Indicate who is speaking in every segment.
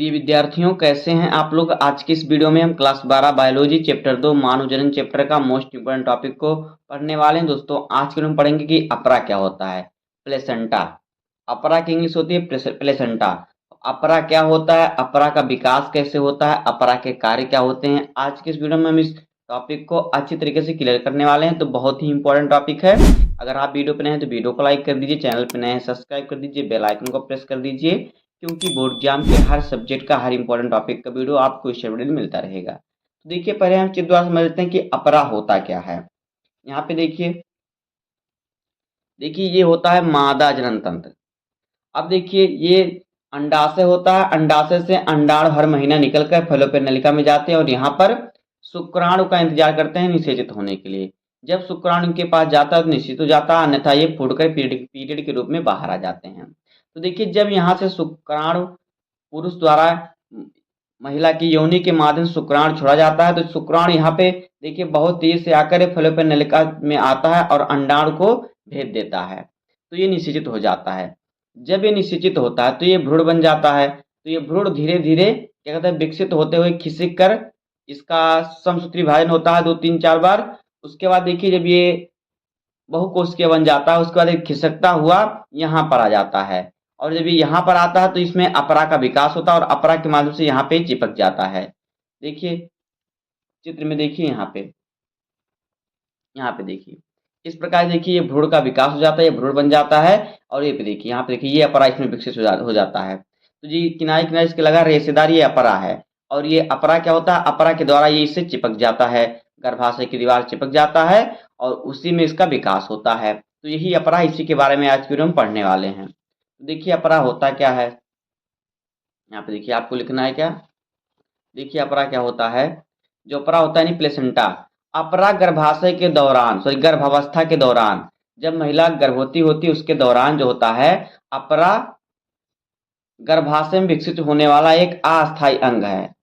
Speaker 1: प्रिय विद्यार्थियों, कैसे हैं आप लोग। आज की इस वीडियो में हम क्लास 12 बायोलॉजी चैप्टर 2 मानव जनन चैप्टर का मोस्ट इंपोर्टेंट टॉपिक को पढ़ने वाले हैं। दोस्तों, आज के हम पढ़ेंगे कि अपरा क्या होता है। प्लेसेंटा, अपरा की इंग्लिश होती है प्लेसेंटा। अपरा क्या होता है, अपरा का विकास कैसे होता है, अपरा के कार्य क्या होते हैं। आज के इस वीडियो में हम इस टॉपिक को अच्छी तरीके से क्लियर करने वाले हैं। तो बहुत ही इंपॉर्टेंट टॉपिक है। अगर आप वीडियो पे नए हैं तो वीडियो को लाइक कर दीजिए, चैनल पे नए हैं सब्सक्राइब कर दीजिए, बेल आइकन को प्रेस कर दीजिए, क्योंकि बोर्ड एग्जाम के हर सब्जेक्ट का हर इंपॉर्टेंट टॉपिक का वीडियो आपको इस वीडियो में मिलता रहेगा। तो देखिए, पहले हम चित्र द्वारा समझ लेते हैं कि अपरा होता क्या है। यहाँ पे देखिए देखिए ये होता है मादा जनन तंत्र। अब देखिए, ये अंडाशय होता है। अंडाशय से अंडाणु हर महीना निकलकर फलों नलिका में जाते हैं और यहाँ पर शुक्राणु का इंतजार करते हैं निषेचित होने के लिए। जब शुक्राणु इनके पास जाता है तो निश्चित हो जाता है, अन्यथा ये फूटकर पीरियड के रूप में बाहर आ जाते हैं। तो देखिए, जब यहाँ से शुक्राणु पुरुष द्वारा महिला की योनि के माध्यम से शुक्राणु छोड़ा जाता है, तो शुक्राणु यहाँ पे देखिए बहुत तेज से आकर फलों नलिका में आता है और अंडाणु को भेद देता है। तो ये निषेचित हो जाता है। जब ये निषेचित होता है तो ये भ्रूण बन जाता है। तो ये भ्रूण धीरे धीरे क्या कहते हैं, विकसित होते हुए खिसक कर इसका समसूत्री विभाजन होता है 2 3 4 बार। उसके बाद देखिए, जब ये बहुकोशिकीय बन जाता है, उसके बाद एक खिसकता हुआ यहाँ पर आ जाता है। और जब ये यहाँ पर आता है तो इसमें अपरा का विकास होता है और अपरा के माध्यम से यहाँ पे चिपक जाता है। देखिए चित्र में, देखिए यहाँ पे देखिए इस प्रकार देखिए ये भ्रूण का विकास हो जाता है, ये भ्रूण बन जाता है। और ये पे देखिए, यहाँ पे देखिए ये अपरा इसमें विकसित हो जाता है। तो जी किनारे किनारे इसके लगा रेशेदार ये अपरा है। और ये अपरा क्या होता है, अपरा के द्वारा ये इससे चिपक जाता है, गर्भाशय की दीवार चिपक जाता है और उसी में इसका विकास होता है। तो यही अपरा, इसी के बारे में आज की वीडियो में पढ़ने वाले हैं। तो देखिए अपरा होता क्या है, यहाँ पे देखिए आपको लिखना है क्या। देखिए अपरा क्या होता है। जो अपरा होता है, यानी प्लेसेंटा, अपरा गर्भाशय के दौरान, सॉरी गर्भावस्था के दौरान, जब महिला गर्भवती होती है उसके दौरान जो होता है, अपरा गर्भाशय में विकसित होने वाला एक अस्थायी अंग है।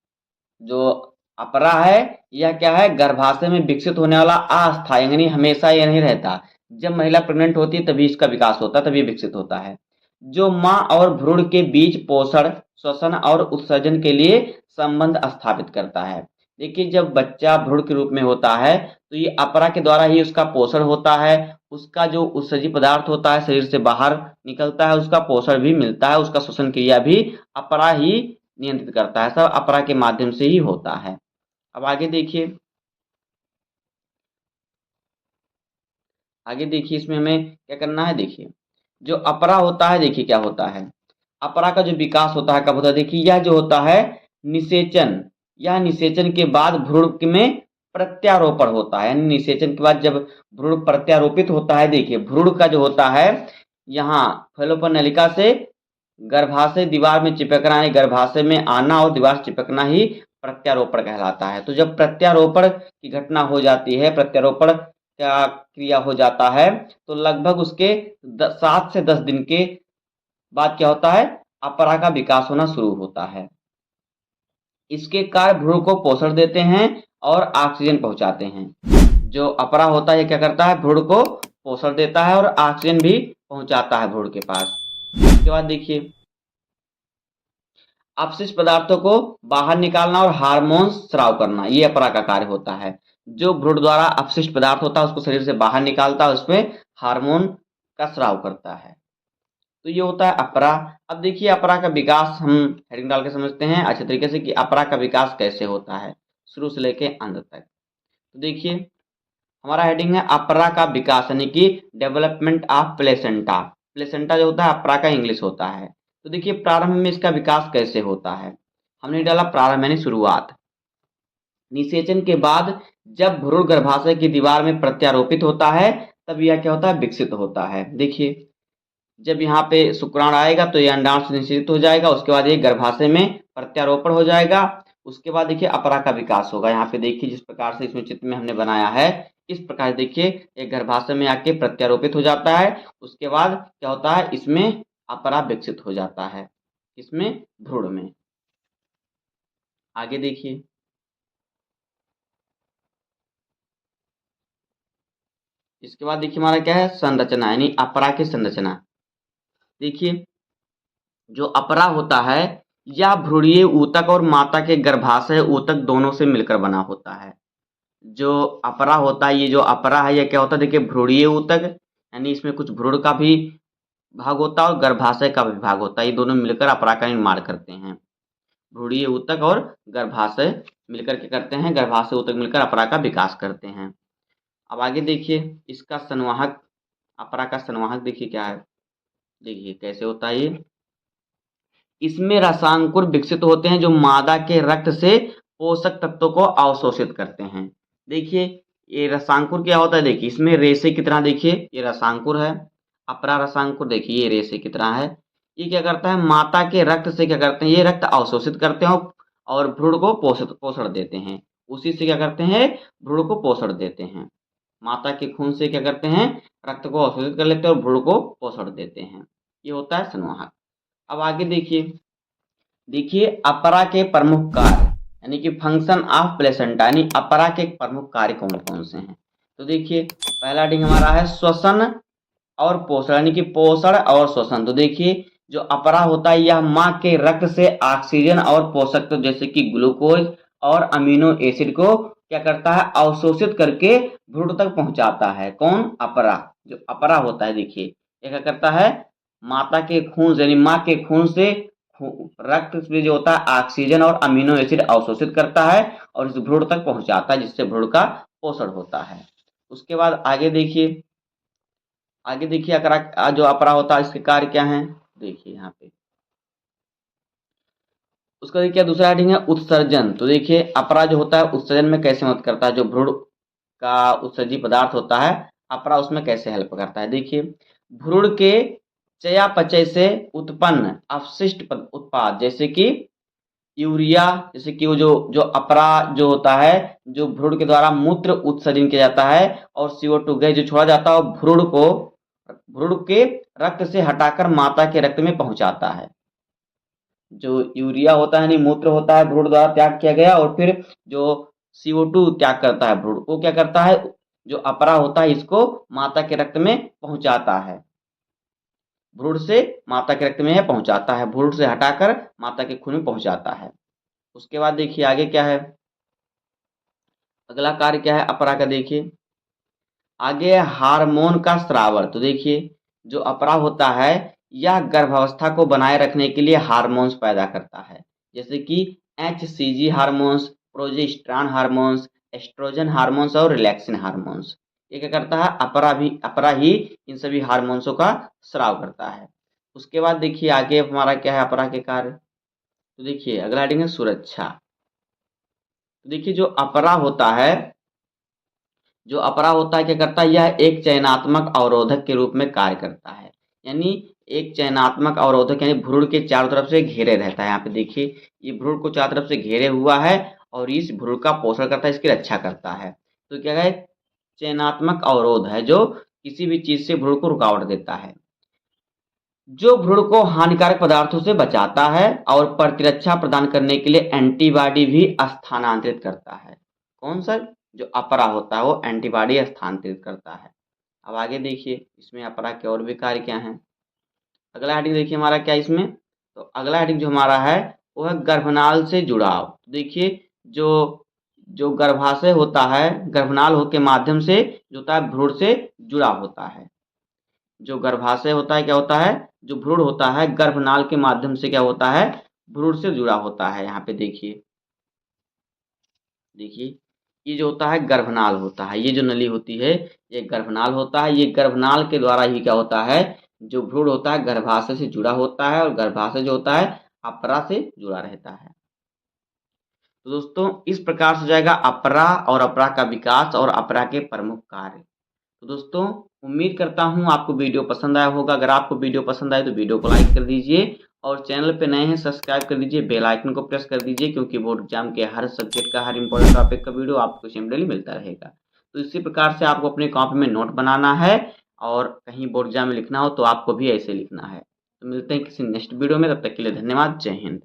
Speaker 1: जो अपरा है यह क्या है, गर्भाशय में विकसित होने वाला अस्थायी अंग, यानी हमेशा ये नहीं रहता। जब महिला प्रेग्नेंट होती है तभी इसका विकास होता है, तभी विकसित होता है। जो माँ और भ्रूण के बीच पोषण, श्वसन और उत्सर्जन के लिए संबंध स्थापित करता है। देखिए, जब बच्चा भ्रूण के रूप में होता है तो ये अपरा के द्वारा ही उसका पोषण होता है। उसका जो उत्सर्जी पदार्थ होता है शरीर से बाहर निकलता है, उसका पोषण भी मिलता है, उसका श्वसन क्रिया भी अपरा ही नियंत्रित करता है। सब अपरा के माध्यम से ही होता है। अब आगे देखिए, इसमें हमें क्या करना है। देखिए, जो अपरा होता है, देखिए क्या होता है, अपरा का जो विकास होता है कब होता है। देखिए, यह जो होता है निषेचन, यह निषेचन के बाद भ्रूण में प्रत्यारोपण होता है। यानी निषेचन के बाद जब भ्रूण प्रत्यारोपित होता है, देखिए भ्रूण का जो होता है यहाँ फलोपन नलिका से गर्भाशय दीवार में चिपकना, यानी गर्भाशय में आना और दीवार से चिपकना ही प्रत्यारोपण कहलाता है। तो जब प्रत्यारोपण की घटना हो जाती है, प्रत्यारोपण का क्रिया हो जाता है, तो लगभग उसके 7 से 10 दिन के बाद क्या होता है, अपरा का विकास होना शुरू होता है। इसके कार्य भ्रूण को पोषण देते हैं और ऑक्सीजन पहुंचाते हैं। जो अपरा होता है ये क्या करता है, भ्रूण को पोषण देता है और ऑक्सीजन भी पहुंचाता है भ्रूण के पास। उसके बाद देखिए, अपशिष्ट पदार्थों को बाहर निकालना और हार्मोन स्राव करना, ये अपरा का कार्य होता है। जो भ्रूण द्वारा अपशिष्ट पदार्थ होता है उसको शरीर से बाहर निकालता है, उसमें हार्मोन का स्राव करता है। तो ये होता है अपरा। अब देखिए अपरा का विकास हम हेडिंग डाल के समझते हैं अच्छे तरीके से कि अपरा का विकास कैसे होता है शुरू से लेके अंत तक। तो देखिए, हमारा हेडिंग है अपरा का विकास, यानी कि डेवलपमेंट ऑफ प्लेसेंटा। प्लेसेंटा जो होता है अपरा का इंग्लिश होता है। तो देखिए, प्रारंभ में इसका विकास कैसे होता है। हमने डाला प्रारंभ यानी शुरुआत। निषेचन के बाद जब भ्रूण गर्भाशय की दीवार में प्रत्यारोपित होता है तब यह क्या होता है, विकसित होता है। देखिए, जब यहाँ पे शुक्राणु आएगा तो ये अंडाणु से निषेचित हो जाएगा, उसके बाद ये गर्भाशय में प्रत्यारोपण हो जाएगा। उसके बाद देखिए अपरा का विकास होगा। यहाँ पे देखिए जिस प्रकार से इसमें चित्र में हमने बनाया है, इस प्रकार देखिए एक गर्भाशय में आके प्रत्यारोपित हो जाता है। उसके बाद क्या होता है, इसमें अपरा विकसित हो जाता है, इसमें भ्रूण में। आगे देखिए, इसके बाद देखिए हमारा क्या है, संरचना, यानी अपरा की संरचना। देखिए, जो अपरा होता है यह भ्रूणीय ऊतक और माता के गर्भाशय ऊतक दोनों से मिलकर बना होता है। जो अपरा होता है, ये जो अपरा है, ये क्या होता है देखिए, भ्रूणीय ऊतक, यानी इसमें कुछ भ्रूण का भी भाग होता है और गर्भाशय का भी भाग होता है। ये दोनों मिलकर अपरा का निर्माण करते हैं। भ्रूणीय ऊतक और गर्भाशय मिलकर क्या करते हैं, गर्भाशय ऊतक मिलकर अपरा का विकास करते हैं। अब आगे देखिए, इसका संवाहक, अपरा का संवाहक देखिए क्या है, देखिए कैसे होता है ये। इसमें रसांकुर विकसित होते हैं जो मादा के रक्त से पोषक तत्वों को अवशोषित करते हैं। देखिए ये रसांकुर क्या होता है, देखिए इसमें रेशे की तरह, देखिए ये रसांकुर है, अपरा रसांकुर, देखिए ये रेशे की तरह है। ये क्या करता है, माता के रक्त से क्या करते हैं, ये रक्त अवशोषित करते हैं और भ्रूण को पोषण देते हैं। उसी से क्या करते हैं, भ्रूण को पोषण देते हैं। माता के खून से क्या करते हैं, रक्त को अवशोषित कर लेते हैं और भ्रूण को पोषण देते हैं। ये होता है संवाहक। अब आगे देखिए, देखिए अपरा के प्रमुख कार्य, यानी कि फंक्शन ऑफ प्लेसेंटा, यानी अपरा के प्रमुख कार्य कौन कौन से हैं। तो देखिए पहला डिंग हमारा है श्वसन और पोषण, यानी कि पोषण और श्वसन। तो देखिए जो अपरा होता है यह मां के रक्त से ऑक्सीजन और पोषक तत्व जैसे कि ग्लूकोज और अमीनो एसिड को क्या करता है, अवशोषित करके भ्रूण तक पहुंचाता है। कौन, अपरा। जो अपरा होता है देखिए ये क्या करता है, माता के खून यानी मां के खून से रक्त में जो होता है ऑक्सीजन और अमीनो एसिड अवशोषित करता है और इस भ्रूण तक पहुंचाता है, जिससे भ्रूण का पोषण होता है। उसके बाद आगे देखिए, आगे देखिए अकरा जो अपरा होता है इसके कार्य क्या हैं, देखिए यहाँ पे। उसका देखिए दूसरा हेडिंग है उत्सर्जन। तो देखिए अपरा जो होता है उत्सर्जन में कैसे मदद करता है, जो भ्रूण का उत्सर्जी पदार्थ होता है अपरा उसमें कैसे हेल्प करता है। देखिए भ्रूण के चयापचय से उत्पन्न अपशिष्ट उत्पाद जैसे कि यूरिया, जैसे कि वो जो अपरा जो होता है, जो भ्रूण के द्वारा मूत्र उत्सर्जन किया जाता है और CO2 गैस जो छोड़ा जाता है भ्रूण के रक्त से हटाकर माता के रक्त में पहुंचाता है। जो यूरिया होता है, यानी मूत्र होता है, भ्रूण द्वारा त्याग किया गया और फिर जो CO2 त्याग करता है भ्रूण, वो क्या करता है, जो अपरा होता है इसको माता के रक्त में पहुंचाता है। भ्रूण से माता के रक्त में पहुंचाता है, भ्रूण से हटाकर माता के खून में पहुंचाता है। उसके बाद देखिए आगे क्या है, अगला कार्य क्या है अपरा का। देखिए आगे हार्मोन का स्रावर। तो देखिए जो अपरा होता है यह गर्भावस्था को बनाए रखने के लिए हार्मोन्स पैदा करता है, जैसे कि HCG hormones, progesterone hormones, estrogen hormones और रिलैक्सिन हार्मोन्स। ये क्या करता है, अपरा ही इन सभी हार्मोन्सों का स्राव करता है। उसके बाद देखिए आगे हमारा क्या है अपरा के कार्य। तो देखिए अगला हेडिंग है सुरक्षा। तो देखिए जो अपरा होता है, जो अपरा होता है क्या करता है, यह एक चयनात्मक अवरोधक के रूप में कार्य करता है। यानी एक चयनात्मक अवरोधक, यानी भ्रूण के चारों तरफ से घेरे रहता है। यहाँ पे देखिए ये भ्रूण को चारों तरफ से घेरे हुआ है और इस भ्रूण का पोषण करता है, इसकी रक्षा करता है। तो क्या है, चयनात्मक अवरोध है जो किसी भी चीज से भ्रूण को रुकावट देता है, जो भ्रूण को हानिकारक पदार्थों से बचाता है और प्रतिरक्षा प्रदान करने के लिए एंटीबॉडी भी स्थानांतरित करता है। कौन सा, जो अपरा होता है वो एंटीबॉडी स्थानांतरित करता है। अब आगे देखिए इसमें अपरा के और भी कार्य क्या हैं। अगला हेडिंग देखिए हमारा क्या है इसमें। तो अगला हेडिंग जो हमारा है वो है गर्भनाल से जुड़ाव। देखिए जो जो गर्भाशय होता है गर्भनाल के माध्यम से जो होता है भ्रूण से जुड़ा होता है। जो गर्भाशय होता है क्या होता है, जो भ्रूण होता है गर्भनाल के माध्यम से क्या होता है, भ्रूण से जुड़ा होता है। यहाँ पे देखिए, देखिए ये जो होता है गर्भनाल होता है, ये जो नली होती है ये गर्भनाल होता है। ये गर्भनाल के द्वारा ही क्या होता है, जो भ्रूण होता है गर्भाशय से जुड़ा होता है और गर्भाशय जो होता है अपरा से जुड़ा रहता है। तो दोस्तों इस प्रकार से जाएगा अपरा और अपरा का विकास और अपरा के प्रमुख कार्य। तो दोस्तों उम्मीद करता हूँ आपको वीडियो पसंद आया होगा। अगर आपको वीडियो पसंद आए तो वीडियो को लाइक कर दीजिए और चैनल पे नए हैं सब्सक्राइब कर दीजिए, बेल आइकन को प्रेस कर दीजिए, क्योंकि बोर्ड एग्जाम के हर सब्जेक्ट का हर इंपॉर्टेंट टॉपिक का वीडियो आपको सिंपली मिलता रहेगा। तो इसी प्रकार से आपको अपने कॉपी में नोट बनाना है और कहीं बोर्ड एग्जाम में लिखना हो तो आपको भी ऐसे लिखना है। तो मिलते हैं किसी नेक्स्ट वीडियो में, तब तक के लिए धन्यवाद, जय हिंद।